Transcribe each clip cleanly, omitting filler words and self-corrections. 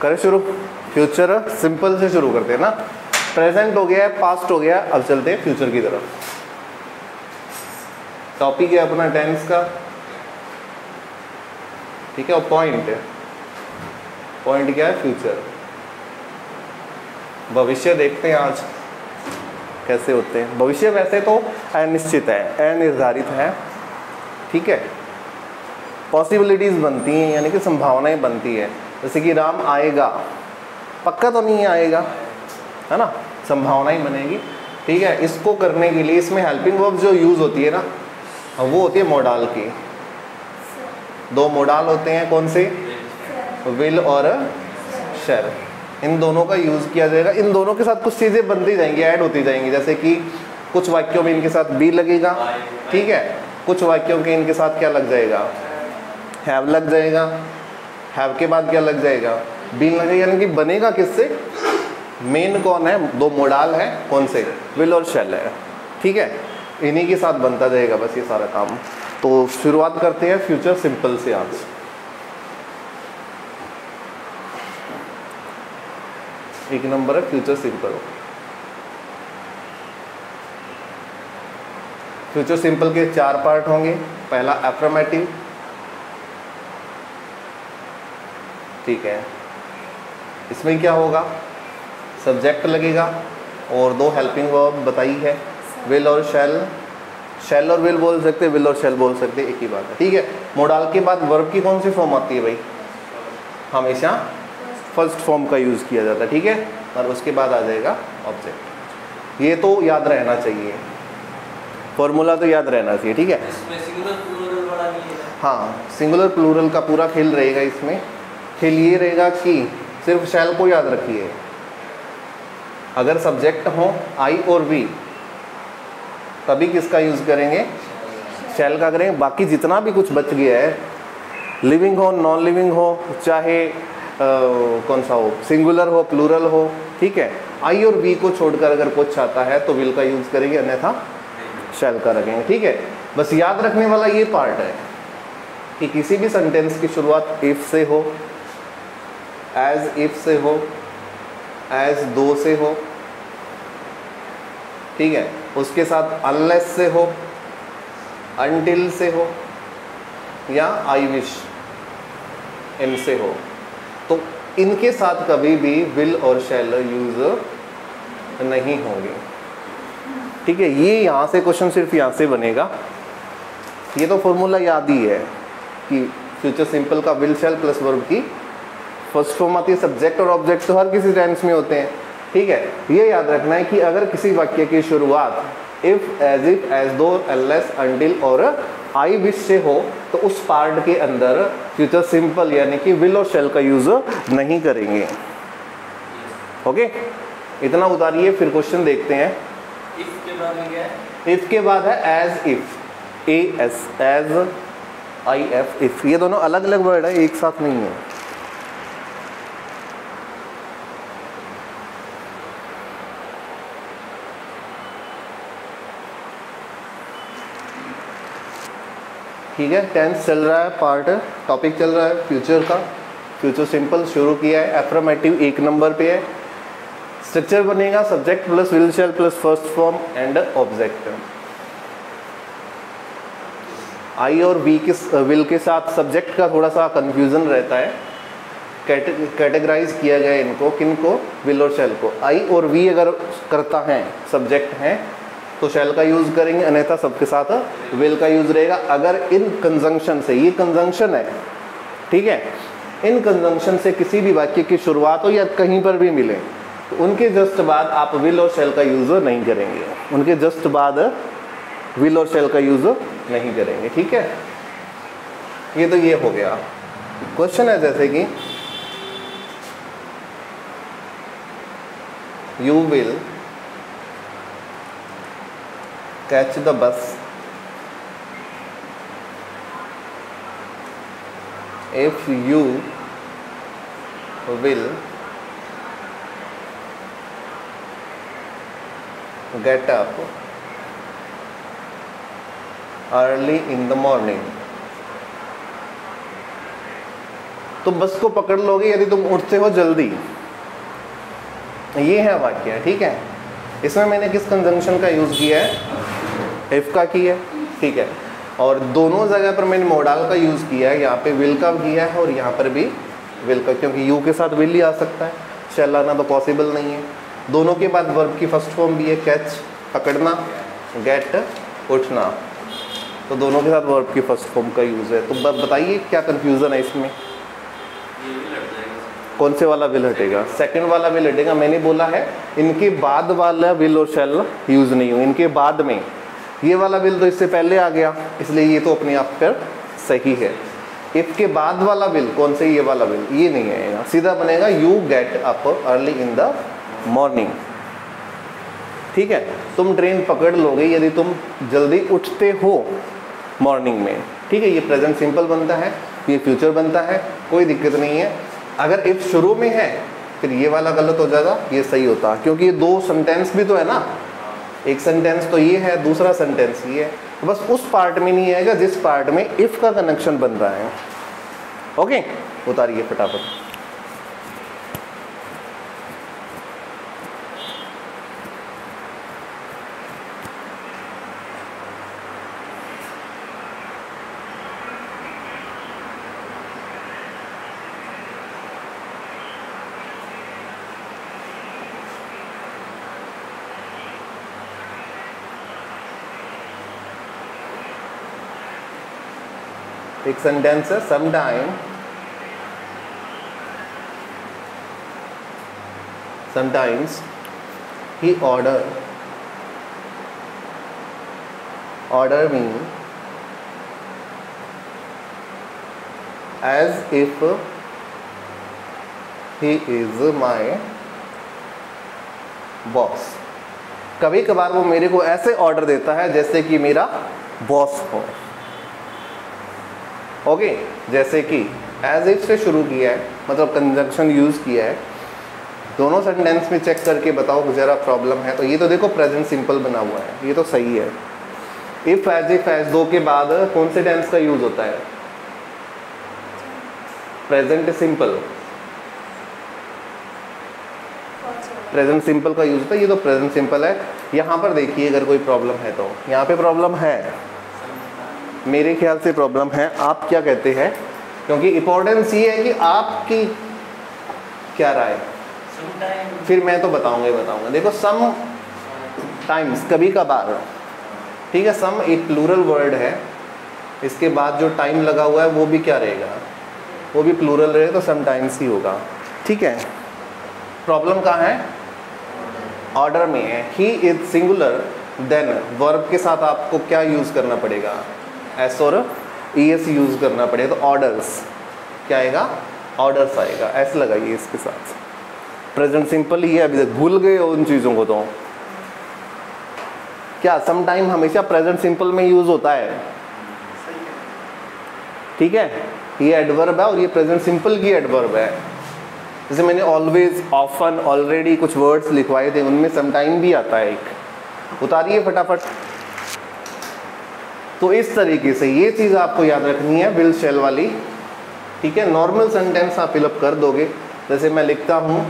करें शुरू। Future simple से शुरू करते हैं ना, प्रेजेंट हो गया है, पास्ट हो गया, अब चलते हैं फ्यूचर की तरफ। टॉपिक है अपना टेंस का, ठीक है, और पॉइंट क्या है, फ्यूचर। भविष्य देखते हैं आज कैसे होते हैं। भविष्य वैसे तो अनिश्चित है, अनिर्धारित है, ठीक है। पॉसिबिलिटीज बनती हैं, यानी कि संभावनाएं बनती है। जैसे कि राम आएगा, पक्का तो नहीं आएगा, है ना, संभावनाएं बनेगी, ठीक है। इसको करने के लिए इसमें हेल्पिंग वर्ब जो यूज होती है ना, वो होती है मोडाल की। दो मोडाल होते हैं, कौन से, विल और शैल। इन दोनों का यूज किया जाएगा। इन दोनों के साथ कुछ चीजें बनती जाएंगी, ऐड होती जाएंगी। जैसे कि कुछ वाक्यों में इनके साथ बी लगेगा, ठीक है, कुछ वाक्यों के इनके साथ क्या लग जाएगा, हैव लग जाएगा, हैव के बाद क्या लग जाएगा, बी लगेगा। यानी कि बनेगा किससे, मेन कौन है, दो मोडाल है, कौन से, विल और शैल है, ठीक है। इन्हीं के साथ बनता जाएगा बस ये सारा काम। तो शुरुआत करते हैं फ्यूचर सिंपल से आज। एक नंबर है फ्यूचर सिंपल। फ्यूचर सिंपल के 4 पार्ट होंगे। पहला एफर्मेटिव, ठीक है, इसमें क्या होगा, सब्जेक्ट लगेगा और 2 हेल्पिंग वर्ब बताई है, विल और शैल। शैल और विल बोल सकते, विल और शैल बोल सकते, एक ही बात है, ठीक है। मोडाल के बाद वर्ब की कौन सी फॉर्म आती है भाई, हमेशा फर्स्ट फॉर्म का यूज़ किया जाता है, ठीक है। और उसके बाद आ जाएगा ऑब्जेक्ट। ये तो याद रहना चाहिए, फॉर्मूला तो याद रहना चाहिए, ठीक है। इसमें सिंगुलर प्लूरल वाला नहीं है। हाँ, सिंगुलर प्लूरल का पूरा खेल रहेगा इसमें। खेल ये रहेगा कि सिर्फ शैल को याद रखिए। अगर सब्जेक्ट हो आई और वी, तभी किसका यूज़ करेंगे, शैल का करेंगे। बाकी जितना भी कुछ बच गया है, लिविंग हो, नॉन लिविंग हो, चाहे कौन सा हो, सिंगुलर हो, प्लूरल हो, ठीक है, आई और वी को छोड़कर अगर कुछ आता है तो विल का यूज़ करेंगे, अन्यथा शैल का रखेंगे, ठीक है। बस याद रखने वाला ये पार्ट है कि किसी भी सेंटेंस की शुरुआत इफ से हो, एज इफ से हो, एज दो से हो, ठीक है, उसके साथ अनलेस से हो, अनटिल से हो, या आई विश इनसे हो। तो इनके साथ कभी भी विल और शैल यूज नहीं होंगे, ठीक है। ये यहाँ से क्वेश्चन सिर्फ यहाँ से बनेगा। ये तो फॉर्मूला याद ही है कि फ्यूचर सिंपल का विल शैल प्लस वर्ब की फर्स्ट फॉर्म आती है। सब्जेक्ट और ऑब्जेक्ट तो हर किसी टेंस में होते हैं, ठीक है। ये याद रखना है कि अगर किसी वाक्य की शुरुआत इफ, एज इफ, एज दो, अनलेस, अनटिल और आई विश से हो, तो उस पार्ट के अंदर फ्यूचर सिंपल यानी कि विल और शैल का यूज नहीं करेंगे। ओके, इतना उतारिए, फिर क्वेश्चन देखते हैं। इफ के बाद में क्या है, इफ के बाद है as if, A S, as I F, if. ये दोनों अलग अलग वर्ड है, एक साथ नहीं है। ठीक है, टेंस चल रहा है, पार्ट टॉपिक चल रहा है फ्यूचर का। फ्यूचर सिंपल शुरू किया है, एफर्मेटिव 1 नंबर पे है। स्ट्रक्चर बनेगा subject plus will shall plus first form and object. I और वी के विल के साथ सब्जेक्ट का थोड़ा सा कंफ्यूजन रहता है। कैटेगराइज किया गया इनको, किनको, विल और शैल को। आई और वी अगर करता है, सब्जेक्ट हैं, तो शैल का यूज करेंगे, अन्यथा सबके साथ विल का यूज रहेगा। अगर इन कंजंक्शन से, ये कंजंक्शन है, ठीक है, इन कंजंक्शन से किसी भी वाक्य की शुरुआत हो या कहीं पर भी मिले, तो उनके जस्ट बाद आप विल और शैल का यूज नहीं करेंगे। उनके जस्ट बाद विल और शैल का यूज नहीं करेंगे, ठीक है। ये तो ये हो गया। क्वेश्चन है जैसे कि you will catch the bus if you will get up early in the morning। तो बस को पकड़ लोगे यदि तुम उठते हो जल्दी। ये है वाक्य, ठीक है। इसमें मैंने किस कंजंक्शन का यूज़ किया है? इफ का किया है, ठीक है। और दोनों जगह पर मैंने मोडाल का यूज़ किया है, यहाँ पे विल का किया है और यहाँ पर भी विल का, क्योंकि यू के साथ विल ही आ सकता है, शैल आना तो पॉसिबल नहीं है। दोनों के बाद वर्ब की फर्स्ट फॉर्म भी है, कैच पकड़ना, गेट उठना, तो दोनों के साथ वर्ब की फर्स्ट फॉर्म का यूज़ है। तो बताइए क्या कन्फ्यूज़न है इसमें? कौन से वाला विल हटेगा? सेकंड वाला विल हटेगा। मैंने बोला है इनके बाद वाला विल और शैल यूज़ नहीं हो, इनके बाद में ये वाला विल तो इससे पहले आ गया, इसलिए ये तो अपने आप पर सही है। इफ के बाद वाला विल कौन से? ये वाला विल, ये नहीं आएगा, सीधा बनेगा you get up early in the morning, ठीक है। तुम ट्रेन पकड़ लोगे यदि तुम जल्दी उठते हो मॉर्निंग में, ठीक है। ये प्रेजेंट सिंपल बनता है, ये फ्यूचर बनता है, कोई दिक्कत नहीं है। अगर इफ शुरू में है फिर ये वाला गलत हो जाता, ये सही होता, क्योंकि ये दो सेंटेंस भी तो है ना, एक सेंटेंस तो ये है, दूसरा सेंटेंस ये है, तो बस उस पार्ट में नहीं आएगा जिस पार्ट में इफ का कनेक्शन बन रहा है। ओके, उतारिए फटाफट। एक सेंटेंस है, sometimes he order me as if he is my boss। कभी कभार वो मेरे को ऐसे ऑर्डर देता है जैसे कि मेरा बॉस हो। ओके, जैसे कि एज इफ से शुरू किया है, मतलब कंजंक्शन यूज़ किया है। दोनों सेंटेंस में चेक करके बताओ ज़रा प्रॉब्लम है तो। ये तो देखो प्रेजेंट सिंपल बना हुआ है, ये तो सही है। इफ एज दो के बाद कौन से टेंस का यूज़ होता है? प्रेजेंट सिंपल, प्रेजेंट सिंपल का यूज़ होता है, ये तो प्रेजेंट सिंपल है। यहाँ पर देखिए अगर कोई प्रॉब्लम है तो, यहाँ पे प्रॉब्लम है, मेरे ख्याल से प्रॉब्लम है। आप क्या कहते हैं? क्योंकि इंपॉर्टेंस ये है कि आपकी क्या राय, फिर मैं तो बताऊंगा ही बताऊंगा। देखो सम टाइम्स, कभी कभार, ठीक है। सम एक प्लूरल वर्ड है, इसके बाद जो टाइम लगा हुआ है वो भी क्या रहेगा? वो भी प्लूरल रहेगा, तो सम टाइम्स ही होगा, ठीक है। प्रॉब्लम कहाँ है? ऑर्डर में है। He is singular, then verb के साथ आपको क्या यूज़ करना पड़ेगा? एस और ES यूज़ करना पड़ेगा, तो ऑर्डर्स क्या आएगा? ऑर्डर्स आएगा, ऐसे लगाइए इसके साथ। प्रेजेंट सिंपल ही है, अभी तक भूल गए हो उन चीज़ों को तो। क्या सम टाइम हमेशा प्रेजेंट सिंपल में यूज़ होता है, ठीक है। ये एडवर्ब है और ये प्रेजेंट सिंपल की एडवर्ब है। जैसे मैंने ऑलवेज, ऑफन, ऑलरेडी कुछ वर्ड्स लिखवाए थे, उनमें सम टाइम भी आता है एक। उतारिए फटाफट। तो इस तरीके से ये चीज़ आपको याद रखनी है, विल शैल वाली, ठीक है। नॉर्मल सेंटेंस आप फिलअप कर दोगे, जैसे मैं लिखता हूँ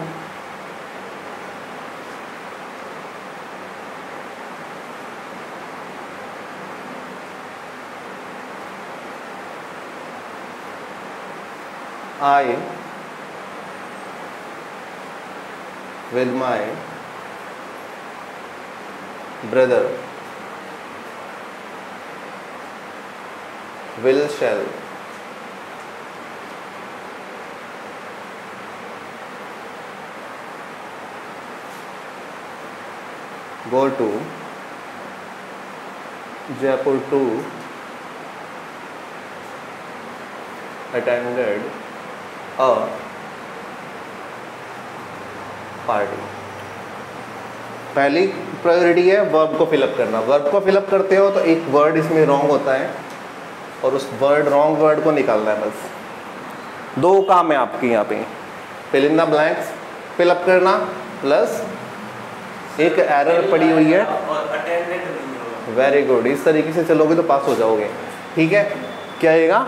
I with my brother will shall go to Jaipur to attended a party. पहली प्रायोरिटी है वर्ब को फिलअप करना। वर्ब को फिलअप करते हो तो एक वर्ड इसमें रॉन्ग होता है और उस रॉन्ग वर्ड को निकालना है। बस दो काम है आपके यहाँ पे, fill in the blanks fill up करना, प्लस एक एरर पड़ी हुई है। वेरी गुड, इस तरीके से चलोगे तो पास हो जाओगे, ठीक है। क्या आएगा?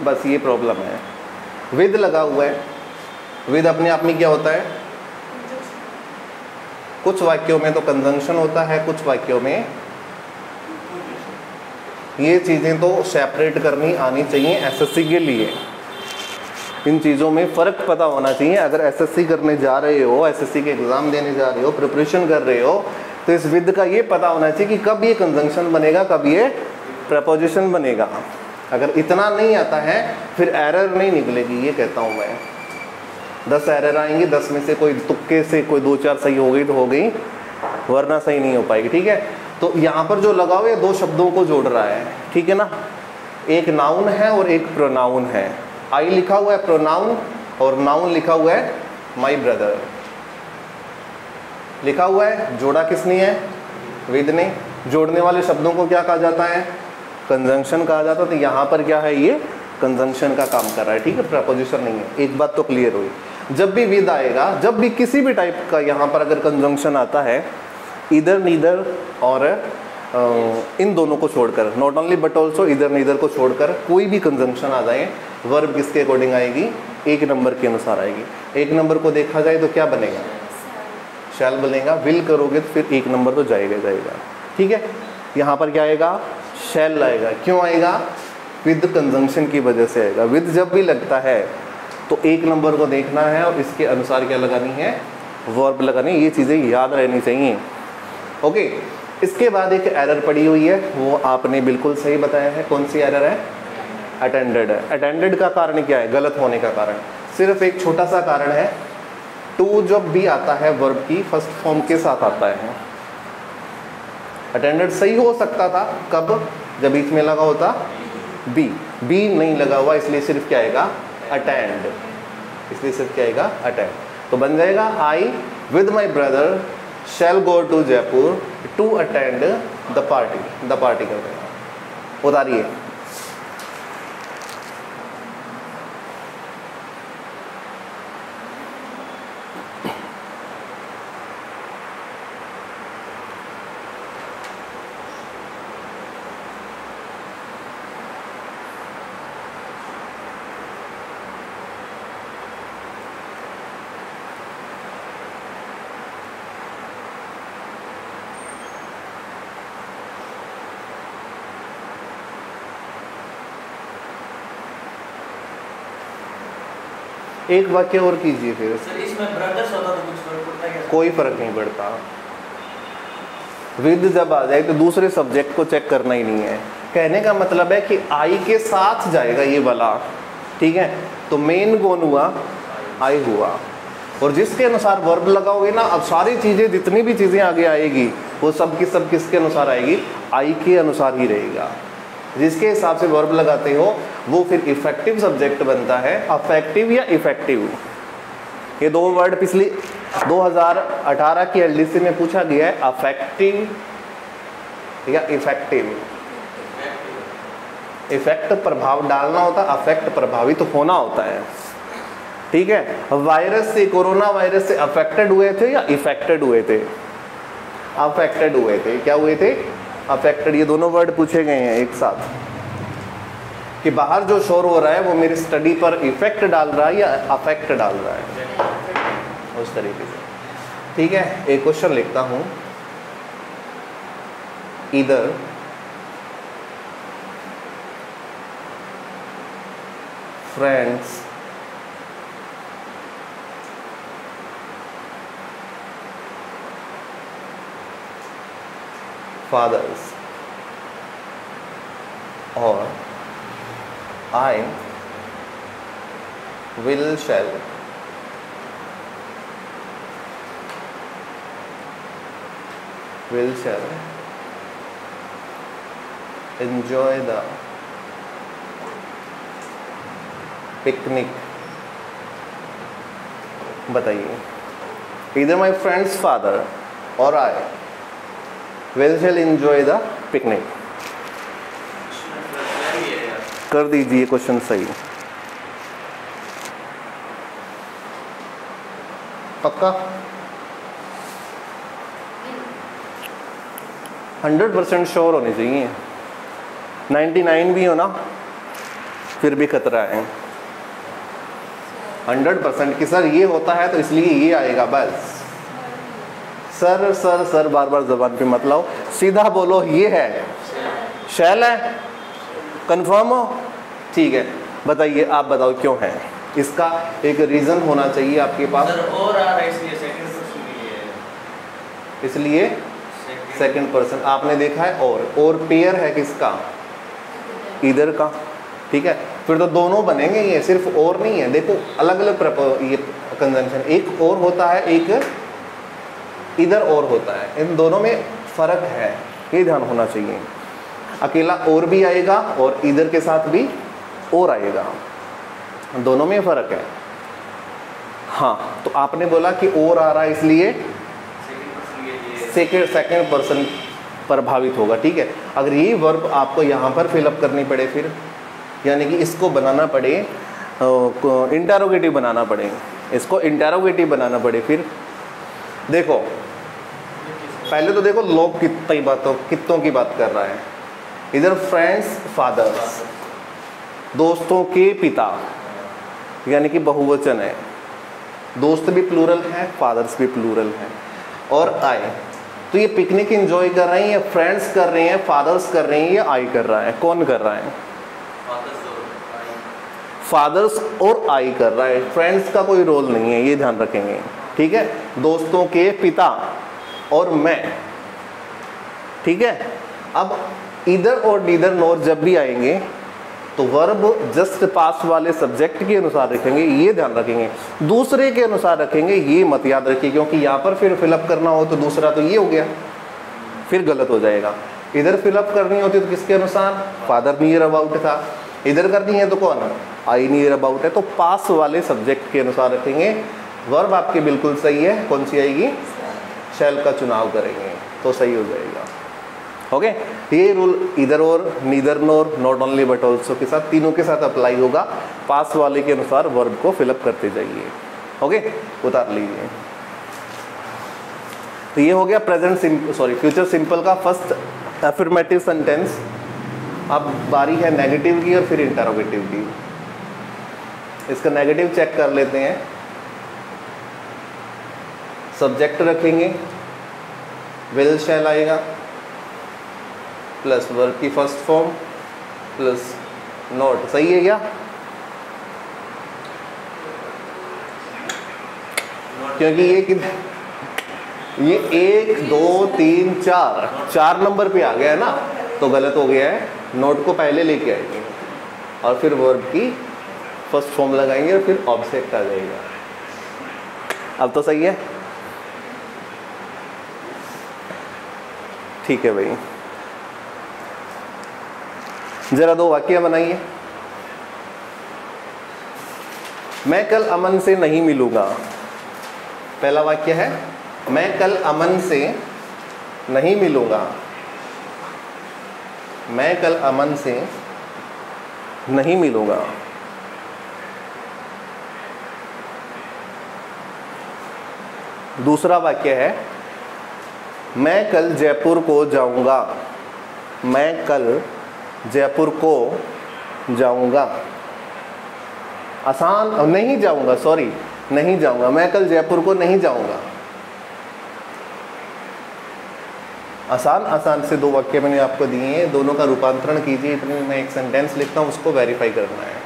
बस ये प्रॉब्लम है, विद लगा हुआ है, विद अपने आप में क्या होता है? कुछ वाक्यों में तो कंजंक्शन होता है, कुछ वाक्यों में। ये चीज़ें तो सेपरेट करनी आनी चाहिए एसएससी के लिए, इन चीज़ों में फ़र्क पता होना चाहिए। अगर एसएससी करने जा रहे हो, एसएससी के एग्ज़ाम देने जा रहे हो, प्रिपरेशन कर रहे हो, तो इस विद का ये पता होना चाहिए कि कब ये कंजंक्शन बनेगा, कब ये प्रपोजिशन बनेगा। अगर इतना नहीं आता है फिर एरर नहीं निकलेगी, ये कहता हूँ मैं। 10 एरर आएंगी, 10 में से कोई तुक्के से कोई 2-4 सही हो गई तो हो गई, वरना सही नहीं हो पाएगी। ठीक है, तो यहाँ पर जो लगाओ ये 2 शब्दों को जोड़ रहा है, ठीक है ना। एक नाउन है और एक प्रोनाउन है। आई लिखा हुआ है प्रोनाउन और नाउन लिखा हुआ है माई ब्रदर लिखा हुआ है। जोड़ा किसने है? विद ने। जोड़ने वाले शब्दों को क्या कहा जाता है? कंजंक्शन कहा जाता है। तो यहाँ पर क्या है? ये कंजंक्शन का काम कर रहा है, ठीक है, प्रपोजिशन नहीं है। एक बात तो क्लियर हुई। जब भी विद आएगा, जब भी किसी भी टाइप का यहाँ पर अगर कंजंक्शन आता है, इधर नीदर और इन दोनों को छोड़कर, नॉट ओनली बट ऑल्सो इधर नीदर को छोड़कर कोई भी कंजंक्शन आ जाए, वर्ब किसके अकॉर्डिंग आएगी? 1 नंबर के अनुसार आएगी। 1 नंबर को देखा जाए तो क्या बनेगा? शैल बनेगा। विल करोगे तो फिर 1 नंबर तो जाएगा जाएगा, ठीक है। यहाँ पर क्या आएगा? शैल आएगा। क्यों आएगा? विद कंजंक्शन की वजह से आएगा। विद जब भी लगता है तो 1 नंबर को देखना है और इसके अनुसार क्या लगानी है? वर्ब लगानी है। ये चीज़ें याद रहनी चाहिए, ओके। इसके बाद एक एरर पड़ी हुई है, वो आपने बिल्कुल सही बताया है। कौन सी एरर है? अटेंडेड है। अटेंडेड का कारण क्या है? गलत होने का कारण सिर्फ एक छोटा सा कारण है, टू जब भी आता है वर्ब की फर्स्ट फॉर्म के साथ आता है। अटेंडेड सही हो सकता था, कब? जब बीच में लगा होता बी। बी नहीं लगा हुआ, इसलिए सिर्फ क्या आएगा? अटेंड। इसलिए सिर्फ क्या आएगा? अटेंड। तो बन जाएगा I with my brother shall go to Jaipur to attend the party. The party कर देगा। उतारिए। एक वाक्य और कीजिए फिर। सर इसमें ब्रदर्स होता तो कुछ फर्क पड़ता है क्या? कोई फर्क नहीं पड़ता। विद जब आ जाए तो दूसरे सब्जेक्ट को चेक करना ही नहीं है। कहने का मतलब है कि आई के साथ जाएगा ये वाला, ठीक है। तो मेन कौन हुआ? आई हुआ। और जिसके अनुसार वर्ब लगाओगे ना, अब सारी चीज़ें जितनी भी चीज़ें आगे आएगी वो सब की सब किसके अनुसार आएगी? आई के अनुसार ही रहेगा। जिसके हिसाब से वर्ब लगाते हो वो फिर इफेक्टिव सब्जेक्ट बनता है। अफेक्टिव या इफेक्टिव, ये 2 वर्ड पिछली 2018 की एलडीसी में पूछा गया है, अफेक्टिव या इफेक्टिव। इफेक्ट प्रभाव डालना होता है, अफेक्ट प्रभावित होना होता है, ठीक है। वायरस से, कोरोना वायरस से अफेक्टेड हुए थे या इफेक्टेड हुए थे? अफेक्टेड हुए थे। क्या हुए थे? अफेक्टेड। ये दोनों वर्ड पूछे गए हैं एक साथ कि बाहर जो शोर हो रहा है वो मेरी स्टडी पर इफेक्ट डाल रहा है या अफेक्ट डाल रहा है, उस तरीके से, ठीक है। एक क्वेश्चन लिखता हूं। इधर friends fathers or I will shall enjoy the picnic। बताइए। either my friend's father or I will shall enjoy the picnic। कर दीजिए क्वेश्चन सही। पक्का 100% श्योर होनी चाहिए। 99 भी हो ना फिर भी खतरा है। 100% कि सर ये होता है तो इसलिए ये आएगा, बस। सर सर सर बार बार जबान पे मत लाओ, सीधा बोलो ये है, शैल है, कंफर्म हो? ठीक है, बताइए, आप बताओ क्यों है? इसका एक रीजन होना चाहिए आपके पास। सर और आ रहा है इसलिए सेकंड पर्सन के लिए, इसलिए सेकंड पर्सन आपने देखा है, और पेयर है किसका? इधर का, ठीक है। फिर तो दोनों बनेंगे, ये सिर्फ और नहीं है। देखो अलग अलग ये कंजंक्शन, एक और होता है, एक इधर और होता है, इन दोनों में फर्क है, ये ध्यान होना चाहिए। अकेला और भी आएगा और इधर के साथ भी और आएगा, दोनों में फर्क है। हाँ, तो आपने बोला कि और आ रहा है इसलिए सेकंड पर्सन प्रभावित होगा, ठीक है। अगर ये वर्ब आपको यहाँ पर फिलअप करनी पड़े, फिर यानी कि इसको बनाना पड़े, इंटरोगेटिव बनाना पड़े, इसको इंटरोगेटिव बनाना पड़े, फिर देखो पहले तो देखो लोग कितनों की बात कर रहा है। इधर फ्रेंड्स फादर्स, दोस्तों के पिता, यानी कि बहुवचन है, दोस्त भी प्लूरल है, फादर्स भी प्लूरल है, और आए। तो ये पिकनिक एंजॉय कर रहे हैं, या फ्रेंड्स कर रहे हैं, फादर्स कर रहे हैं, या आई कर रहा है? कौन कर रहा है? फादर्स और आई कर रहा है, फ्रेंड्स का कोई रोल नहीं है, ये ध्यान रखेंगे, ठीक है। दोस्तों के पिता और मैं, ठीक है। अब इधर और नीदर नोर जब भी आएंगे तो वर्ब जस्ट पास वाले सब्जेक्ट के अनुसार रखेंगे, ये ध्यान रखेंगे। दूसरे के अनुसार रखेंगे, ये मत याद रखिए, क्योंकि यहाँ पर फिर फिलअप करना हो तो दूसरा तो ये हो गया, फिर गलत हो जाएगा। इधर फिलअप करनी होती तो किसके अनुसार? फादर नियर अबाउट था, इधर करनी है तो कौन? आई नियर अबाउट है, तो पास वाले सब्जेक्ट के अनुसार रखेंगे। वर्ब आपके बिल्कुल सही है, कौन सी आएगी? शैल का चुनाव करेंगे तो सही हो जाएगा। ओके, ये रूल इधर और, neither NOR, not only but also के साथ, तीनों के साथ अप्लाई होगा। पास वाले के अनुसार वर्ब को फिलअप करते जाइए। ओके, उतार लीजिए। तो ये हो गया फ्यूचर सिंपल का फर्स्ट अफर्मेटिव सेंटेंस। अब बारी है नेगेटिव की और फिर इंटरोगेटिव की। इसका नेगेटिव चेक कर लेते हैं। सब्जेक्ट रखेंगे, विल शैल आएगा, प्लस वर्ब की फर्स्ट फॉर्म प्लस नॉट। सही है क्या? क्योंकि ये 1 2 3 4 नंबर पे आ गया है ना, तो गलत हो गया है। नोट को पहले लेके आएंगे और फिर वर्ब की फर्स्ट फॉर्म लगाएंगे और फिर ऑब्जेक्ट आ जाएगा। अब तो सही है, ठीक है भाई। जरा 2 वाक्य बनाइए। मैं कल अमन से नहीं मिलूंगा। पहला वाक्य है मैं कल अमन से नहीं मिलूंगा। मैं कल अमन से नहीं मिलूंगा। दूसरा वाक्य है मैं कल जयपुर को जाऊंगा। मैं कल जयपुर को जाऊंगा। आसान, नहीं जाऊंगा, सॉरी, नहीं जाऊंगा। मैं कल जयपुर को नहीं जाऊंगा। आसान से 2 वाक्य मैंने आपको दिए हैं, दोनों का रूपांतरण कीजिए। इतने मैं एक सेंटेंस लिखता हूँ, उसको वेरीफाई करना है।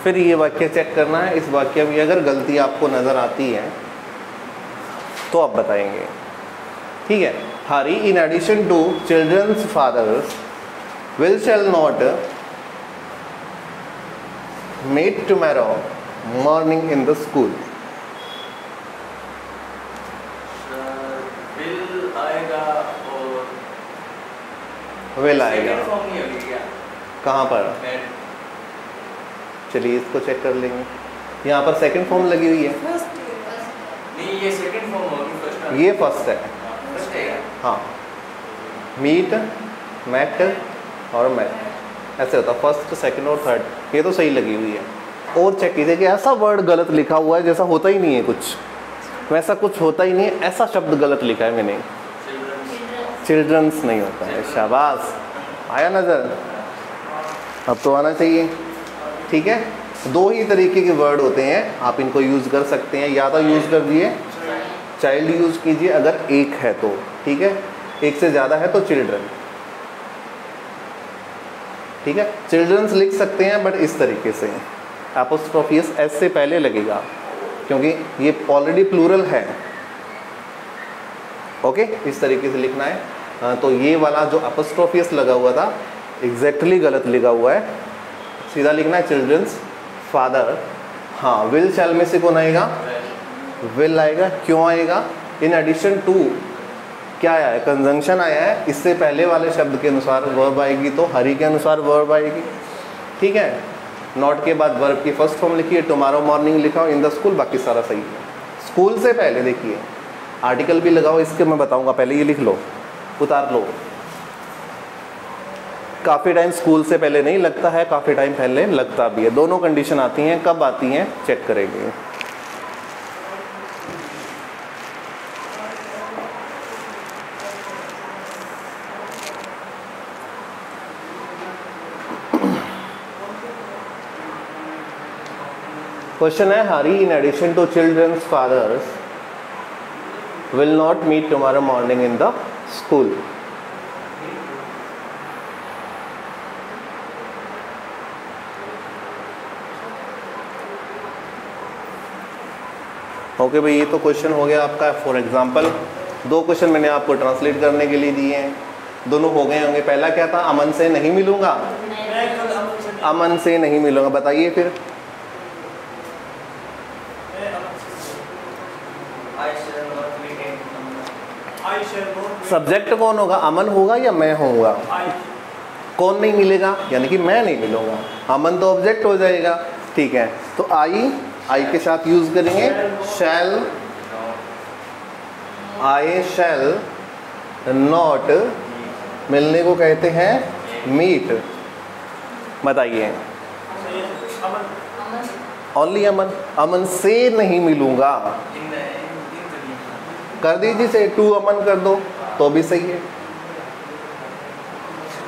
फिर ये वाक्य चेक करना है, इस वाक्य में अगर गलती आपको नज़र आती है तो आप बताएंगे, ठीक है। Hari in addition to children's fathers will shall not meet tomorrow morning in the school. Will आएगा और विल आएगा सेकंड फॉर्म नहीं होगी क्या? कहाँ पर? Met। चलिए इसको चेक कर लेंगे। यहाँ पर सेकंड फॉर्म लगी हुई है, नहीं ये सेकंड फॉर्म होगी, फर्स्ट ये फर्स्ट है। फर्स्ट है क्या? हाँ, मीट, मैट और मैट ऐसे होता, फर्स्ट सेकंड और थर्ड, ये तो सही लगी हुई है। और चेक कीजिए कि ऐसा वर्ड गलत लिखा हुआ है जैसा होता ही नहीं है, कुछ वैसा कुछ होता ही नहीं है, ऐसा शब्द गलत लिखा है मैंने, चिल्ड्रंस नहीं होता है। शाबाश, आया नज़र? अब तो आना चाहिए, ठीक है। दो ही तरीके के वर्ड होते हैं, आप इनको यूज़ कर सकते हैं, या तो यूज़ कर दिए चाइल्ड यूज़ कीजिए अगर एक है तो, ठीक है, एक से ज़्यादा है तो चिल्ड्रन, ठीक है। चिल्ड्रंस लिख सकते हैं बट इस तरीके से, एपोस्ट्रोफी एस से पहले लगेगा क्योंकि ये ऑलरेडी प्लूरल है, ओके, इस तरीके से लिखना है। तो ये वाला जो एपोस्ट्रोफी एस लगा हुआ था एग्जैक्टली गलत लिखा हुआ है, सीधा लिखना है चिल्ड्रंस फादर। हाँ, विल शैल में से कौन आएगा? विल आएगा। क्यों आएगा? इन एडिशन टू क्या आया है? कंजंक्शन आया है, इससे पहले वाले शब्द के अनुसार वर्ब आएगी तो हरी के अनुसार वर्ब आएगी, ठीक है। नॉट के बाद वर्ब की फर्स्ट फॉर्म लिखिए, टुमारो मॉर्निंग लिखा हो, इन द स्कूल, बाकी सारा सही है। स्कूल से पहले देखिए आर्टिकल भी लगाओ, इसके मैं बताऊंगा, पहले ये लिख लो, उतार लो। काफ़ी टाइम स्कूल से पहले नहीं लगता है, काफ़ी टाइम पहले लगता भी है, दोनों कंडीशन आती हैं। कब आती हैं चेक करेंगे। क्वेश्चन है, Hari in addition to children's fathers will not meet tomorrow morning in the school. Okay भाई, ये तो क्वेश्चन हो गया आपका। फॉर एग्जांपल दो क्वेश्चन मैंने आपको ट्रांसलेट करने के लिए दिए हैं, दोनों हो गए होंगे। पहला क्या था? अमन से नहीं मिलूंगा, अमन से नहीं मिलूंगा, बताइए फिर। सब्जेक्ट कौन होगा? अमन होगा या मैं होऊंगा? कौन नहीं मिलेगा? यानी कि मैं नहीं मिलूंगा, अमन तो ऑब्जेक्ट हो जाएगा, ठीक है। तो आई के साथ यूज करेंगे शैल, आई शैल नॉट, मिलने को कहते हैं मीट। बताइए, ओनली अमन, अमन से नहीं मिलूंगा, कर दीजिए से टू अमन कर दो तो भी सही है।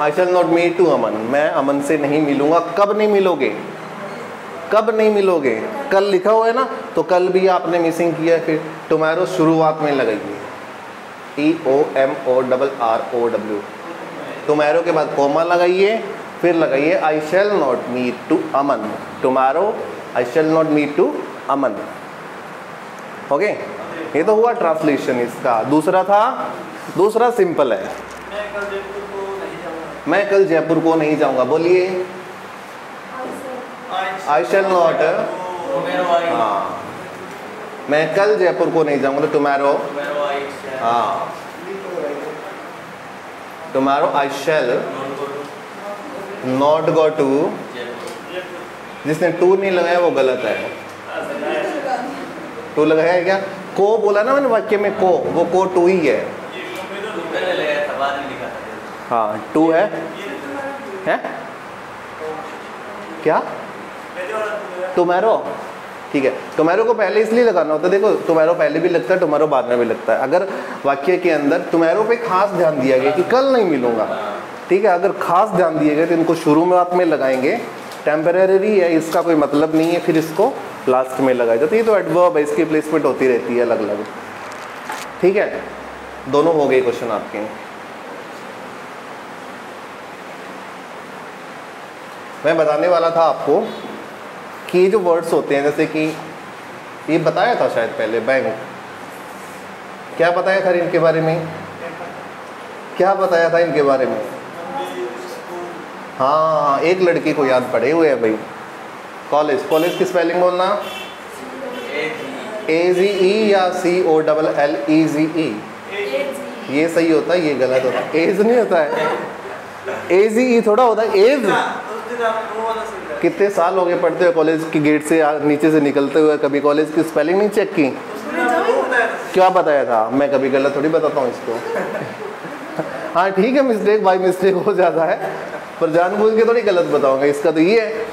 आई शैल नॉट मीट टू अमन, मैं अमन से नहीं मिलूंगा। कब नहीं मिलोगे? कब नहीं मिलोगे? कल लिखा हुआ है ना, तो कल भी आपने मिसिंग किया। फिर टुमारो शुरुआत में लगाइए, TOMORROW, टुमारो के बाद कोमा लगाइए, फिर लगाइए I shall not meet to Aman, tomorrow I shall not meet to Aman. Okay, ये तो हुआ ट्रांसलेशन इसका। दूसरा था, दूसरा सिंपल है, मैं कल जयपुर को नहीं जाऊंगा। बोलिए, आई शैल नॉट, हाँ, मैं कल जयपुर को नहीं जाऊंगा, तो टुमारो, हाँ, tomorrow I shall not go to. जिसने टू नहीं लगाया वो गलत है, टू लगाया है क्या? को बोला ना मैंने वाक्य में, को, वो को टू ही है। हाँ, टू है क्या? टुमारो, ठीक है। टुमारो को पहले इसलिए लगाना होता है, देखो टुमारो पहले भी लगता है, टुमारो बाद में भी लगता है। अगर वाक्य के अंदर टुमारो पे खास ध्यान दिया गया कि कल नहीं मिलूंगा, ठीक है, अगर खास ध्यान दिए गए तो इनको शुरुआत में लगाएंगे। टेम्परेरी है, इसका कोई मतलब नहीं है, फिर इसको लास्ट में लगाया जाता है। ये तो एडवर्ब है, इसकी प्लेसमेंट होती रहती है अलग अलग, ठीक है। दोनों हो गए क्वेश्चन आपके। मैं बताने वाला था आपको कि ये जो वर्ड्स होते हैं, जैसे कि ये बताया था शायद पहले, बैंक, क्या बताया था इनके बारे में, क्या बताया था इनके बारे में? हाँ, एक लड़की को याद पड़े हुए है भाई। कॉलेज, कॉलेज की स्पेलिंग बोलना, AZE या COLLEGE, ये सही होता है, ये गलत होता है, एज नहीं होता है, AZE थोड़ा होता है, एज। कितने साल हो गए पढ़ते हुए कॉलेज की गेट से नीचे से निकलते हुए, कभी कॉलेज की स्पेलिंग नहीं चेक की? क्या बताया था? मैं कभी गलत थोड़ी बताता हूँ इसको। हाँ ठीक है, मिस्टेक बाय मिस्टेक हो जाता है, पर जानबूझ के थोड़ी गलत बताऊंगा। इसका तो ये है,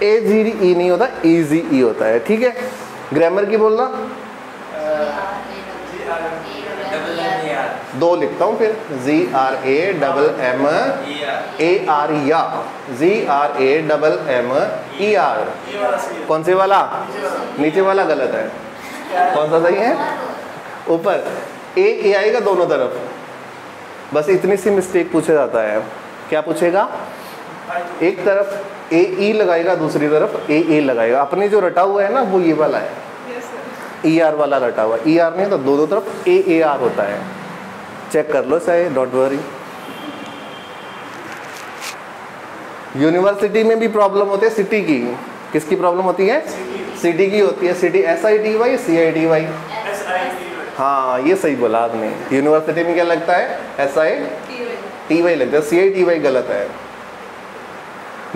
AZE नहीं होता, EZE होता है, ठीक है। ग्रामर की बोलना, दो लिखता हूँ फिर, GRAMMAR, या GRAMMER। कौन से वाला? नीचे वाला गलत है, कौन सा सही है? ऊपर A आएगा दोनों तरफ, बस इतनी सी मिस्टेक पूछा जाता है। क्या पूछेगा? एक तरफ AE लगाएगा, दूसरी तरफ AA लगाएगा। अपने जो रटा हुआ है ना वो ये वाला है, ER वाला रटा हुआ, ER नहीं तो दोनों तरफ AAR होता है, चेक कर लो चाहे, डोंट वरी। यूनिवर्सिटी में भी प्रॉब्लम होती है सिटी की। किसकी प्रॉब्लम होती है? सिटी की होती है। City SITY CITY? हाँ ये सही बोला आपने। यूनिवर्सिटी में क्या लगता है? SITY लगता है, CITY गलत है।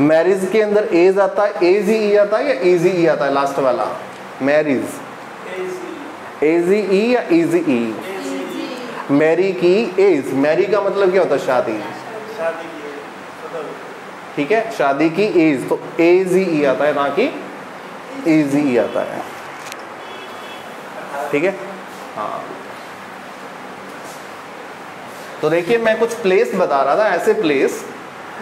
मैरिज के अंदर एज आता है, AZE आता है या EZE आता है? लास्ट वाला मैरिज, AZE या EZE? मैरी की एज, मैरी का मतलब क्या होता है? शादी, ठीक है, शादी की एज, तो AZE आता है ना कि EZE आता है, ठीक है। हाँ तो देखिए मैं कुछ प्लेस बता रहा था, ऐसे प्लेस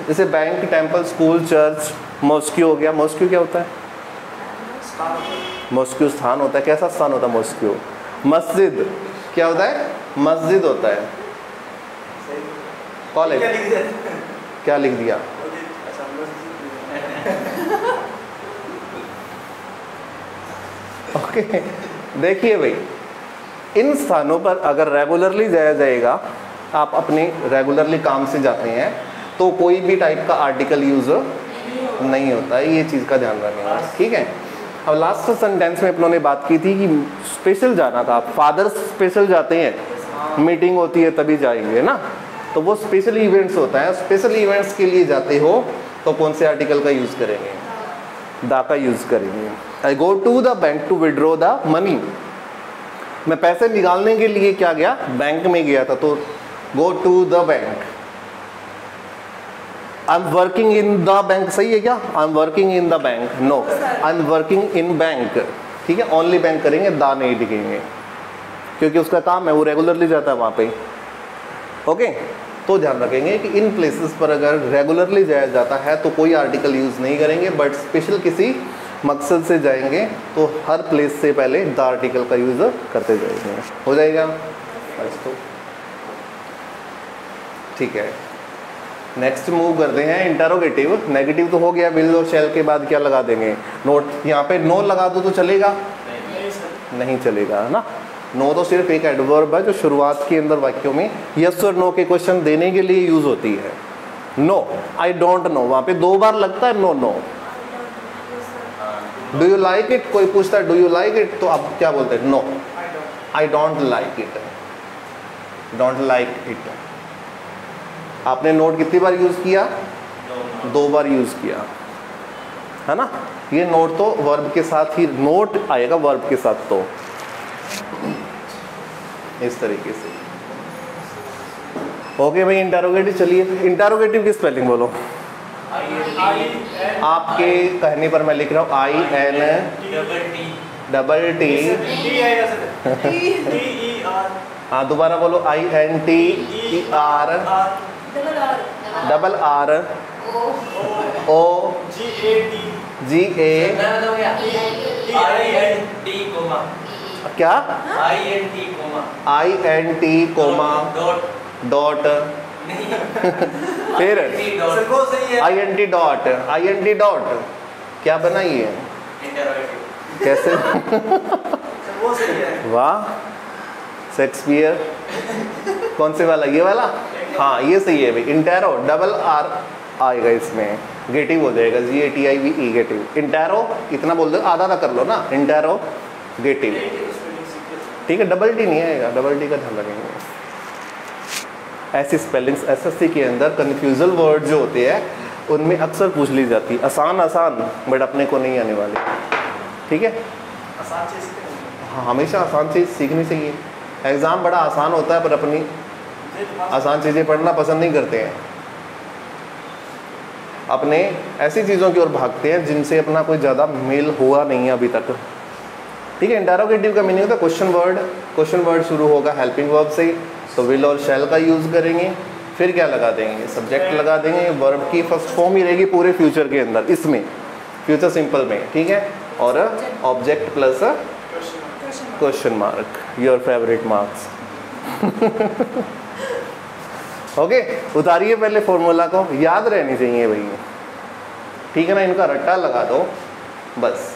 जैसे bank, temple, school, church. Mosque हो गया, मॉस्क्यू क्या होता है? मॉस्क्यू स्थान होता है। कैसा स्थान होता है मॉस्क्यू? मस्जिद क्या होता है? मस्जिद होता है। कॉलेज क्या लिख दिया? ओके देखिए भाई, इन स्थानों पर अगर रेगुलरली जाया जाएगा, आप अपने रेगुलरली काम से जाते हैं, तो कोई भी टाइप का आर्टिकल यूज नहीं होता है, ये चीज़ का ध्यान रखना, ठीक है। अब लास्ट सेंटेंस में अपनों ने बात की थी कि स्पेशल जाना था। फादर स्पेशल जाते हैं, मीटिंग होती है तभी जाएंगे ना, तो वो स्पेशल इवेंट्स होता है। स्पेशल इवेंट्स के लिए जाते हो तो कौन से आर्टिकल का यूज़ करेंगे? दा का यूज़ करेंगे। I go to the bank to withdraw the money. मैं पैसे निकालने के लिए क्या गया? बैंक में गया था, तो go to the bank. I am working in the bank, सही है क्या? I am working in the bank, no, I am working in bank, ठीक है। ओनली बैंक करेंगे, दा नहीं लिखेंगे, क्योंकि उसका काम है, वो रेगुलरली जाता है वहाँ पे, ओके। तो ध्यान रखेंगे कि इन प्लेसेस पर अगर रेगुलरली जाया जाता है तो कोई आर्टिकल यूज़ नहीं करेंगे, बट स्पेशल किसी मकसद से जाएंगे तो हर प्लेस से पहले द आर्टिकल का यूज़ करते जाएंगे। हो जाएगा तो ठीक है। नेक्स्ट मूव करते हैं इंटरोगेटिव। नेगेटिव तो हो गया, विल और शैल के बाद क्या लगा देंगे? नोट। यहाँ पे नो लगा दो तो चलेगा? नहीं चलेगा, है ना। नो तो सिर्फ एक एडवर्ब है जो शुरुआत के अंदर वाक्यों में यस और नो के क्वेश्चन देने के लिए यूज होती है। नो, आई डोंट नो, वहाँ पे 2 बार लगता है no no. Do you like it, कोई पूछता है डू यू लाइक इट, तो आप क्या बोलते हैं? No, I don't like it, don't like it. आपने नोट कितनी बार यूज किया? 2 बार यूज किया, है ना। ये नोट तो वर्ब के साथ ही, नोट आएगा वर्ब के साथ, तो इस तरीके से। ओके भाई, इंटरोगेटिव। चलिए इंटरोगेटिव की स्पेलिंग बोलो। आपके कहने पर मैं लिख रहा हूँ INTTT। हाँ दोबारा बोलो, INTER क्या? INT कोमा डॉट फिर INT डॉट क्या बनाई है? इंटरोगेटिव। कैसे? वो सही है। वाह, शेक्सपियर। कौन से वाला? ये वाला? हाँ ये सही है भाई। इंटेरो, डबल आर आएगा इसमें, गेटिव हो जाएगा, GATIV गेटिव। इंटेरो इतना बोल दो, आधा आधा कर लो ना, इंटेरो गेटिव, ठीक है। डबल टी नहीं आएगा, डबल टी का ध्यान रखेंगे। ऐसी स्पेलिंग्स SSC के अंदर कन्फ्यूजल वर्ड जो होते हैं उनमें अक्सर पूछ ली जाती है, आसान आसान, बट अपने को नहीं आने वाली, ठीक है। आसान चीज़ सीखते हाँ हमेशा आसान चीज़ सीखनी चाहिए। एग्ज़ाम बड़ा आसान होता है पर अपनी हैं। आसान चीज़ें पढ़ना पसंद नहीं करते हैं, अपने ऐसी चीज़ों की ओर भागते हैं जिनसे अपना कोई ज़्यादा मेल हुआ नहीं है अभी तक, ठीक है। इंटरोगेटिव का मीनिंग होता है क्वेश्चन वर्ड। क्वेश्चन वर्ड शुरू होगा हेल्पिंग वर्ब से, तो विल और शैल का यूज़ करेंगे, फिर क्या लगा देंगे? सब्जेक्ट लगा देंगे। वर्ब की फर्स्ट फॉर्म ही रहेगी पूरे फ्यूचर के अंदर, इसमें फ्यूचर सिंपल में, ठीक है। और object plus question mark, your favourite marks. Okay, उतारिए पहले फॉर्मूला को, याद रहनी चाहिए भाई, ठीक है ना। इनका रट्टा लगा दो बस।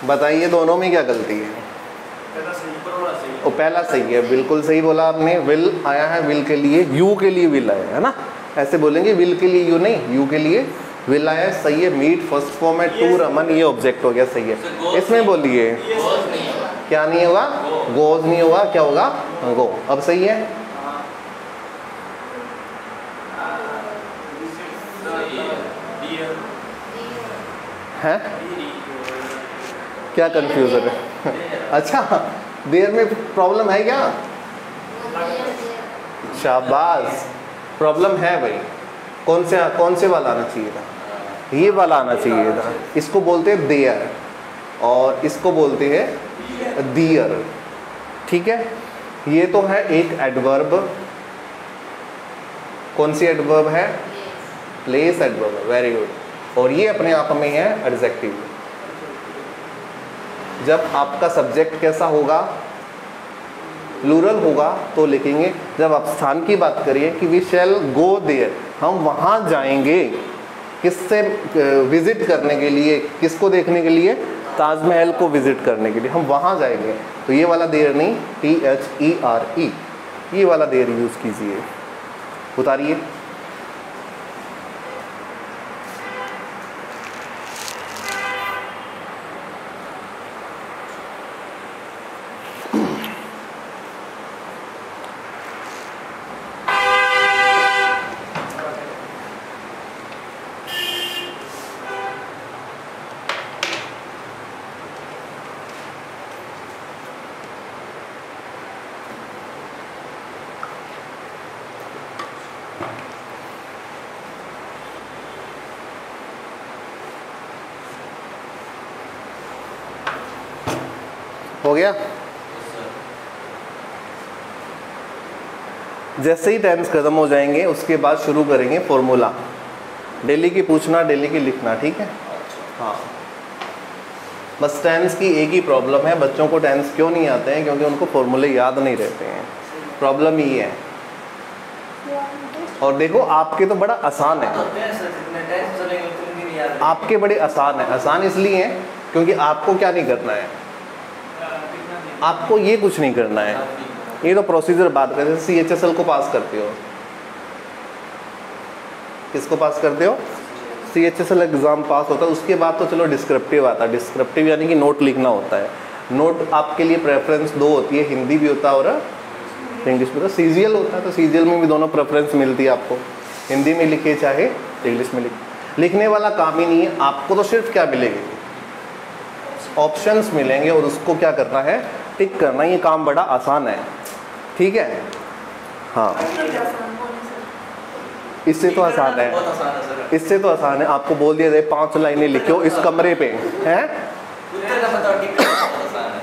बताइए दोनों में क्या गलती है? पहला सही, ऊपर वाला सही। वो पहला सही है, बिल्कुल सही बोला आपने। विल आया है, विल के लिए, यू के लिए विल आया है ना, ऐसे बोलेंगे विल के लिए यू नहीं, यू के लिए विल आया है, सही है। मीट फर्स्ट फॉर्म है, टू रमन, ये ऑब्जेक्ट हो गया, सही है। इसमें बोलिए क्या नहीं होगा? गोज नहीं होगा, क्या होगा? गो। अब सही है। हैं? क्या कंफ्यूजन है? अच्छा, देर में प्रॉब्लम है क्या? शाबाश, प्रॉब्लम है भाई। कौन से वाला आना चाहिए था? ये वाला आना चाहिए था। इसको बोलते हैं देयर और इसको बोलते हैं दियर, ठीक है। ये तो है एक एडवर्ब। कौन सी एडवर्ब है? प्लेस एडवर्ब है, वेरी गुड। और ये अपने आप में है एडजेक्टिव। जब आपका सब्जेक्ट कैसा होगा? प्लूरल होगा तो लिखेंगे। जब आप स्थान की बात करिए कि वी शैल गो देयर, हम वहाँ जाएंगे, किससे विजिट करने के लिए, किसको देखने के लिए? ताजमहल को विजिट करने के लिए हम वहाँ जाएंगे। तो ये वाला देर नहीं, THERE, ये वाला देर यूज़ कीजिए। उतारिए। हो गया। जैसे ही टेंस खत्म हो जाएंगे उसके बाद शुरू करेंगे फॉर्मूला। डेली की पूछना, डेली की लिखना, ठीक है। हाँ, बस टेंस की एक ही प्रॉब्लम है, बच्चों को टेंस क्यों नहीं आते हैं? क्योंकि उनको फॉर्मूले याद नहीं रहते हैं। प्रॉब्लम ये है। और देखो आपके तो बड़ा आसान है, आपके बड़े आसान है। आसान इसलिए है क्योंकि आपको क्या नहीं करना है, आपको ये कुछ नहीं करना है। ये तो प्रोसीजर बात करते हैं। CHSL को पास करते हो, किसको पास करते हो? CHSL एग्ज़ाम पास होता है, उसके बाद तो चलो डिस्क्रिप्टिव आता है। डिस्क्रिप्टिव यानी कि नोट लिखना होता है। नोट आपके लिए प्रेफरेंस दो होती है, हिंदी भी होता है और इंग्लिश भी होता है। CGL होता है तो CGL में भी दोनों प्रेफरेंस मिलती है आपको, हिंदी में लिखे चाहे इंग्लिश में लिखे। लिखने वाला काम ही नहीं है आपको, तो सिर्फ क्या मिलेगी? ऑप्शंस मिलेंगे और उसको क्या करना है, टिक करना। ये काम बड़ा आसान है, ठीक है। हाँ, इससे तो आसान है, बहुत आसान है सर। इससे तो आसान है। आपको बोल दिया जाए 5 लाइनें लिखो इस कमरे पे, हैं? उत्तर का पता टिक करना बहुत आसान है।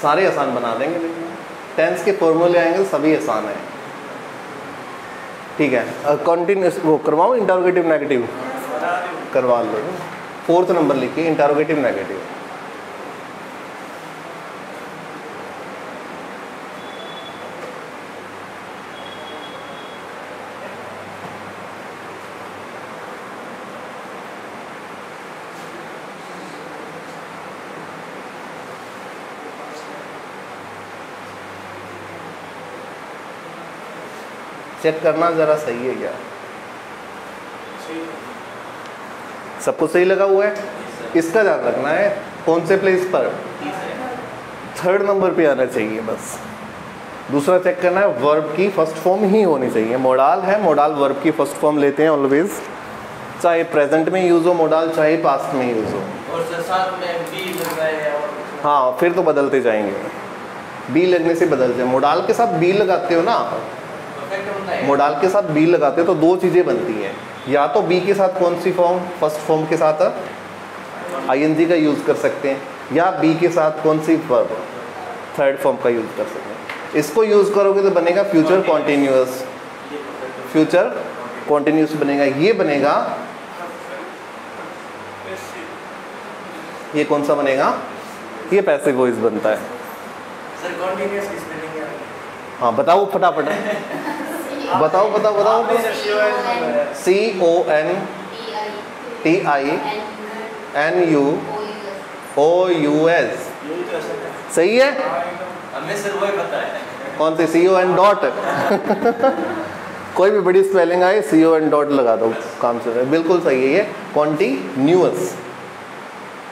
सारे आसान बना देंगे, लेकिन टेंस के फॉर्मूले आएंगे तो सभी आसान है, ठीक है। कॉन्टिन्यूस वो करवाओ, इंटरोगेटिव नेगेटिव करवा लो। 4th नंबर लिखिए, इंटरोगेटिव नेगेटिव। चेक करना जरा सही है क्या, सब कुछ सही लगा हुआ है। इसका ध्यान रखना है कौन से प्लेस पर, 3rd नंबर पे आना चाहिए बस। दूसरा चेक करना है वर्ब की फर्स्ट फॉर्म ही होनी चाहिए। मोडाल है, मोडाल वर्ब की फर्स्ट फॉर्म लेते हैं ऑलवेज, चाहे प्रेजेंट में यूज़ हो मोडाल, चाहे पास्ट में यूज़ हो। और सर साथ में बी लग रहा है और हाँ, फिर तो बदलते जाएंगे, बी लगने से बदलते हैं। मोडाल के साथ बी लगाते हो ना, परफेक्ट होता है। मोडाल के साथ बी लगाते हो तो 2 चीज़ें बनती हैं, या तो बी के साथ कौन सी फॉर्म, फर्स्ट फॉर्म के साथ आईएनजी का यूज़ कर सकते हैं, या बी के साथ कौन सी वर्ब, 3rd फॉर्म का यूज़ कर सकते हैं। इसको यूज़ करोगे तो बनेगा फ्यूचर कॉन्टिन्यूअस, फ्यूचर कॉन्टिन्यूअस बनेगा। ये बनेगा, ये कौन सा बनेगा, ये पैसिव वॉइस बनता है। सर कॉन्टिन्यूअस की स्पेलिंग क्या है? हाँ बताओ फटाफट, बताओ बताओ बताओ। आपने सर CONTINUOUS, सही है। हमें सर वही पता है। कौन सी, CON डॉट कोई भी बड़ी स्पेलिंग आए CON डॉट लगा दो, काम चल रहा है, बिल्कुल सही है। ये कॉन्टिन्यूअस,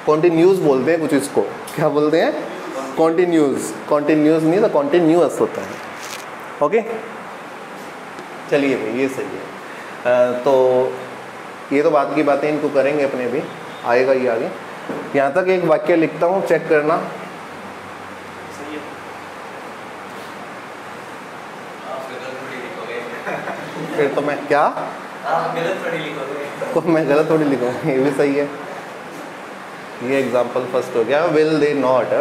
कॉन्टिन्यूस बोलते हैं कुछ इसको, क्या बोलते हैं, कॉन्टिन्यूस। कॉन्टिन्यूस नहीं तो कॉन्टिन्यूअस होता है, ओके। चलिए भाई, ये सही है। तो ये तो बात की बातें, इनको करेंगे अपने भी, आएगा ये आगे। यहाँ तक एक वाक्य लिखता हूँ, चेक करना। सही है। आप गलत थोड़ी लिखोगे। फिर तो मैं क्या, आप गलत थोड़ी लिखोगे। तो मैं गलत थोड़ी लिखूँगा, ये भी सही है। ये एग्जाम्पल फर्स्ट हो गया, विल दे नॉट।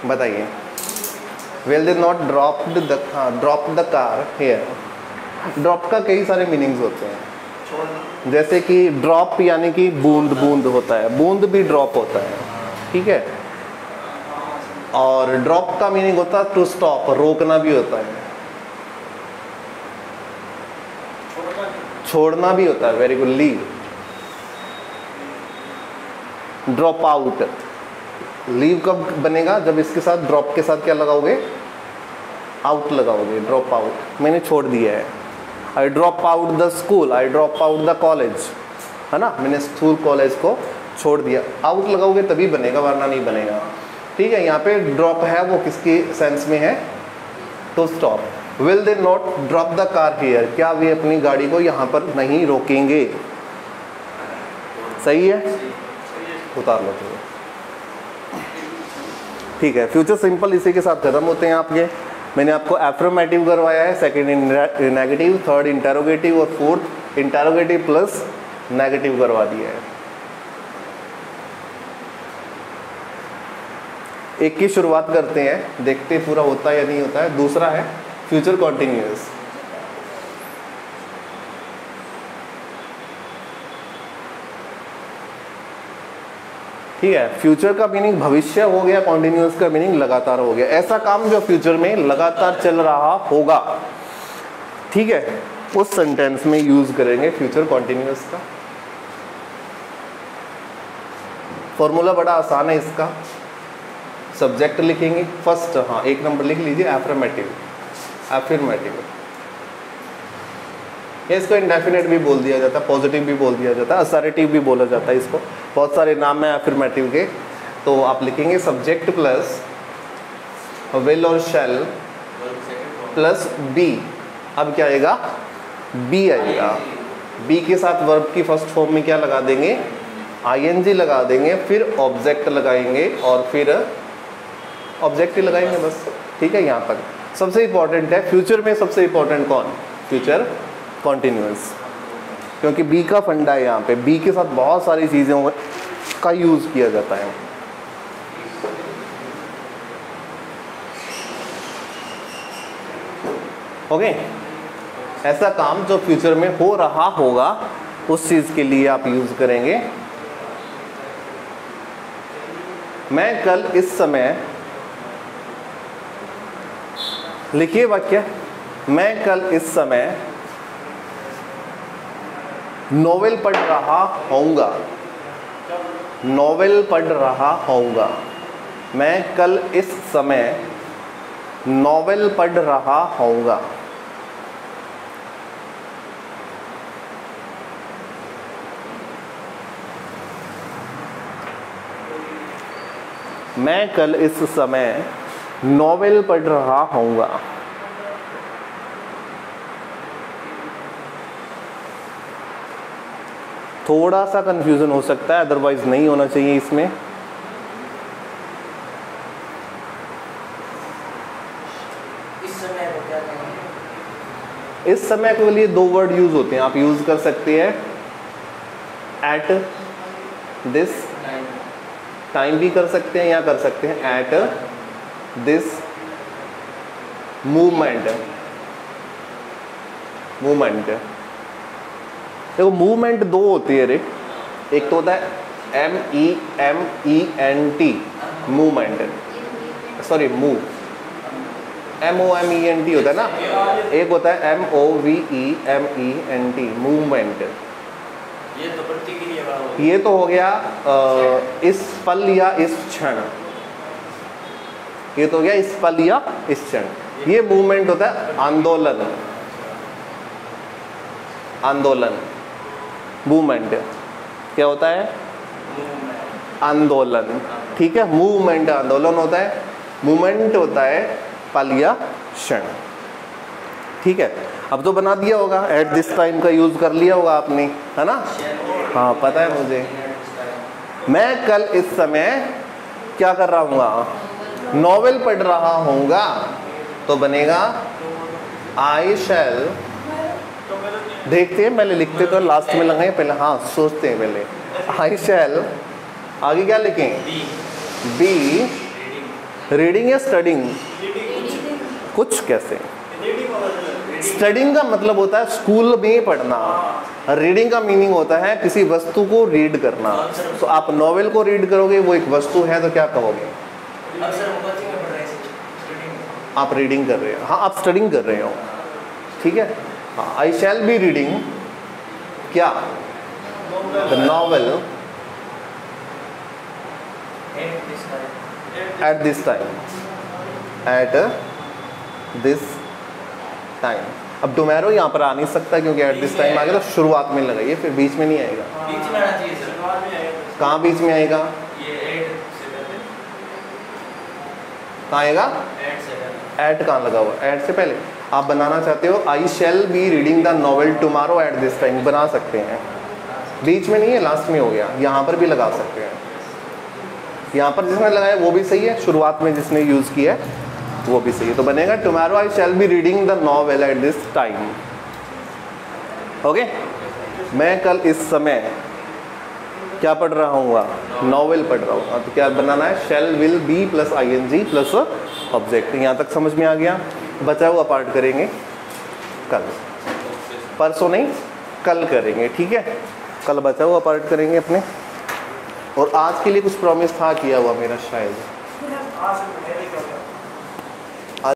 बताइए, will they not drop the car here. Drop का कई सारे मीनिंग्स होते हैं, छोड़ना। जैसे कि ड्रॉप यानी कि बूंद, बूंद होता है, बूंद भी ड्रॉप होता है, ठीक है। और ड्रॉप का मीनिंग होता है टू स्टॉप, रोकना भी होता है, छोड़ना भी होता है, very good, leave. Drop out, leave कब बनेगा, जब इसके साथ ड्रॉप के साथ क्या लगाओगे, आउट लगाओगे, ड्रॉप आउट, मैंने छोड़ दिया है। I drop out the school, I drop out the college, है ना, मैंने स्कूल कॉलेज को छोड़ दिया। आउट लगाओगे तभी बनेगा, वरना नहीं बनेगा, ठीक है। यहाँ पे ड्रॉप है वो किसकी सेंस में है, to stop. Will they not drop the car here, क्या वे अपनी गाड़ी को यहाँ पर नहीं रोकेंगे, सही है, उतार लो, ठीक है। फ्यूचर सिंपल इसी के साथ खत्म होते हैं आपके। मैंने आपको एफर्मेटिव करवाया है, सेकंड नेगेटिव, थर्ड इंटरोगेटिव और फोर्थ इंटरोगेटिव प्लस नेगेटिव करवा दिया है। एक की शुरुआत करते हैं, देखते पूरा होता है या नहीं होता है। दूसरा है फ्यूचर कॉन्टिन्यूअस। ठीक है, फ्यूचर का मीनिंग भविष्य हो गया, कॉन्टिन्यूअस का मीनिंग लगातार हो गया, ऐसा काम जो फ्यूचर में लगातार चल रहा होगा, ठीक है, उस सेंटेंस में यूज करेंगे फ्यूचर कॉन्टिन्यूअस का। फॉर्मूला बड़ा आसान है इसका, सब्जेक्ट लिखेंगे फर्स्ट, हाँ 1 नंबर लिख लीजिए, एफर्मेटिव, एफर्मेटिव, या इसको इंडेफिनेट भी बोल दिया जाता है, पॉजिटिव भी बोल दिया जाता है, असर्टिव भी बोला जाता है इसको, बहुत सारे नाम है एफर्मेटिव के। तो आप लिखेंगे सब्जेक्ट प्लस विल और शैल प्लस बी। अब क्या आएगा, बी आएगा। बी के साथ वर्ब की फर्स्ट फॉर्म में क्या लगा देंगे, आईएनजी लगा देंगे, फिर ऑब्जेक्ट लगाएंगे और फिर ऑब्जेक्ट ही लगाएंगे बस। ठीक है, यहाँ तक सबसे इंपॉर्टेंट है। फ्यूचर में सबसे इंपॉर्टेंट कौन, फ्यूचर कॉन्टिन्यूअस, क्योंकि बी का फंडा है यहाँ पे। बी के साथ बहुत सारी चीज़ों का यूज़ किया जाता है। ओके, ऐसा काम जो फ्यूचर में हो रहा होगा उस चीज़ के लिए आप यूज़ करेंगे। मैं कल इस समय, लिखिए वाक्य, मैं कल इस समय नोवेल पढ़ रहा होऊंगा। नोवेल पढ़ रहा होऊंगा। मैं कल इस समय नोवेल पढ़ रहा होऊंगा। मैं कल इस समय नोवेल पढ़ रहा होऊंगा। थोड़ा सा कंफ्यूजन हो सकता है, अदरवाइज नहीं होना चाहिए इसमें। इस समय को क्या कहेंगे? इस समय के लिए दो वर्ड यूज होते हैं, आप यूज कर सकते हैं एट दिस टाइम भी कर सकते हैं, या कर सकते हैं एट दिस मूवमेंट। मूवमेंट, देखो मूवमेंट दो होती है रे, एक तो होता है MEMENT movement, sorry move, MOMENT होता है ना, एक होता है MOVEMENT मूवमेंट। ये तो प्रतिक्रिया वाला हो गया। ये तो हो गया इस पल या इस क्षण, ये तो हो गया इस पल या इस क्षण। ये मूवमेंट होता है आंदोलन। आंदोलन, मूवमेंट क्या होता है, आंदोलन। ठीक है, मूवमेंट आंदोलन होता है, मूवमेंट होता है पल या क्षण। ठीक है, अब तो बना दिया होगा, एट दिस टाइम का यूज कर लिया होगा आपने, है ना। हाँ पता है मुझे। मैं कल इस समय क्या कर रहा हूँगा, नॉवेल पढ़ रहा होऊंगा, तो बनेगा आई शैल। देखते हैं पहले, लिखते तो लास्ट में लगाए पहले, हाँ सोचते हैं पहले। आई शैल, आगे क्या लिखें, बी रीडिंग या स्टडिंग, कुछ कैसे। स्टडिंग का मतलब होता है स्कूल में पढ़ना, रीडिंग का मीनिंग होता है किसी वस्तु को रीड करना। तो आप नॉवेल को रीड करोगे, वो एक वस्तु है, तो क्या कहोगे, आप रीडिंग कर रहे हो। हाँ आप स्टडिंग कर रहे हो, ठीक है। हाँ, आई शैल बी रीडिंग क्या, the novel eight this time, eight this time. अब टुमारो यहाँ पर आ नहीं सकता क्योंकि एट दिस टाइम आ गया, तो शुरुआत में लगाइए, फिर बीच में नहीं आएगा। बीच में आना चाहिए सर। कहाँ बीच में आएगा, ये एट से पहले, कहाँ आएगा, एट से पहले। एट कहाँ लगा हुआ, एट से पहले। आप बनाना चाहते हो I shall be reading the novel tomorrow at this time, बना सकते हैं। बीच में नहीं है, लास्ट में हो गया। यहाँ पर भी लगा सकते हैं, यहाँ पर जिसने लगाया वो भी सही है, शुरुआत में जिसने यूज़ किया है वो भी सही है। तो बनेगा tomorrow I shall be reading the novel eight this time. Okay, मैं कल इस समय क्या पढ़ रहा हूँ, नॉवेल पढ़ रहा हूँ। तो क्या बनाना है, शैल will be plus ING plus object. यहाँ तक समझ में आ गया। बचा हुआ पार्ट करेंगे कल, परसों नहीं कल करेंगे, ठीक है। कल बचा हुआ पार्ट करेंगे अपने। और आज के लिए कुछ प्रॉमिस था किया हुआ मेरा शायद।